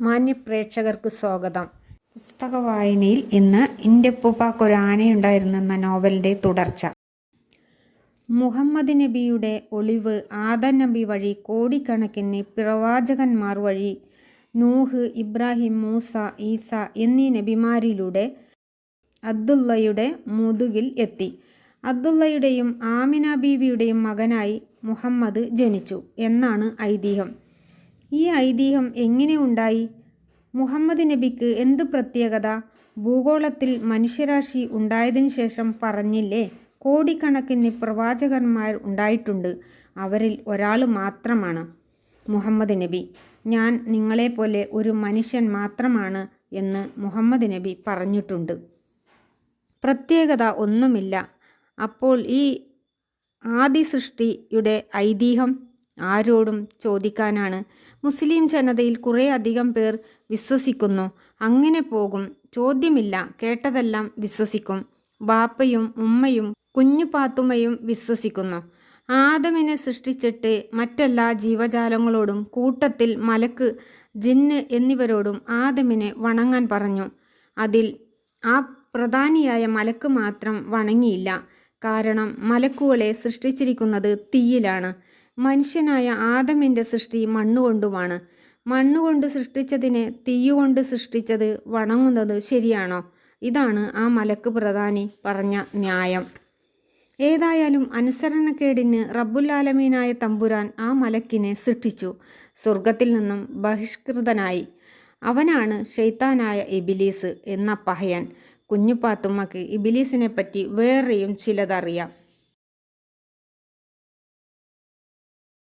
മാന്യപ്രേക്ഷകർക്ക് സ്വാഗതം. പുസ്തക വായനയിൽ ഇന്ന് ഇന്റെപ്പൂപ്പാക്കൊരു ആനയുണ്ടായിരുന്നു എന്ന നോവലിൻ്റെ തുടർച്ച. മുഹമ്മദ് നബിയുടെ ഒളിവ് ആദം നബി വഴി കോടിക്കണക്കിന് പ്രവാചകന്മാർ വഴി നൂഹ്, ഇബ്രാഹിം, മൂസ, ഈസ എന്നീ നബിമാരിലൂടെ അബ്ദുള്ളയുടെ മുതുകിൽ എത്തി. അബ്ദുള്ളയുടെയും ആമിന ബീവിയുടെയും മകനായി മുഹമ്മദ് ജനിച്ചു എന്നാണ് ഐതിഹ്യം. ഈ ഐതിഹ്യം എങ്ങനെ ഉണ്ടായി? മുഹമ്മദ് നബിക്ക് എന്ത് പ്രത്യേകത? ഭൂഗോളത്തിൽ മനുഷ്യരാശി ഉണ്ടായതിനു ശേഷം പറഞ്ഞില്ലേ, കോടിക്കണക്കിന് പ്രവാചകന്മാർ ഉണ്ടായിട്ടുണ്ട്. അവരിൽ ഒരാൾ മാത്രമാണ് മുഹമ്മദ് നബി. ഞാൻ നിങ്ങളെപ്പോലെ ഒരു മനുഷ്യൻ മാത്രമാണ് എന്ന് മുഹമ്മദ് നബി പറഞ്ഞിട്ടുണ്ട്. പ്രത്യേകത ഒന്നുമില്ല. അപ്പോൾ ഈ ആദി സൃഷ്ടിയുടെ ഐതിഹ്യം ആരോടും ചോദിക്കാനാണ്? മുസ്ലിം ജനതയിൽ കുറേ അധികം പേർ വിശ്വസിക്കുന്നു. അങ്ങനെ പോകും. ചോദ്യമില്ല, കേട്ടതെല്ലാം വിശ്വസിക്കും. ബാപ്പയും ഉമ്മയും കുഞ്ഞു പാത്തുമ്മയും വിശ്വസിക്കുന്നു. ആദമിനെ സൃഷ്ടിച്ചിട്ട് മറ്റെല്ലാ ജീവജാലങ്ങളോടും കൂട്ടത്തിൽ മലക്ക്, ജിന്ന് എന്നിവരോടും ആദമിനെ വണങ്ങാൻ പറഞ്ഞു. അതിൽ ആ പ്രധാനിയായ മലക്ക് മാത്രം വണങ്ങിയില്ല. കാരണം മലക്കുകളെ സൃഷ്ടിച്ചിരിക്കുന്നത് തീയിലാണ്. മനുഷ്യനായ ആദമിൻ്റെ സൃഷ്ടി മണ്ണുകൊണ്ടുമാണ്. മണ്ണുകൊണ്ട് സൃഷ്ടിച്ചതിനെ തീയുകൊണ്ട് സൃഷ്ടിച്ചത് വണങ്ങുന്നത് ശരിയാണോ? ഇതാണ് ആ മലക്ക് പ്രധാനി പറഞ്ഞ ന്യായം. ഏതായാലും അനുസരണക്കേടിന് റബ്ബുൽ ആലമീനായ തമ്പുരാൻ ആ മലക്കിനെ സൃഷ്ടിച്ചു. സ്വർഗത്തിൽ നിന്നും ബഹിഷ്കൃതനായി. അവനാണ് ശൈത്താനായ ഇബിലീസ് എന്ന പഹയൻ. കുഞ്ഞുപാത്തുമ്മക്ക് ഇബിലീസിനെ പറ്റി വേറെയും ചിലതറിയാം.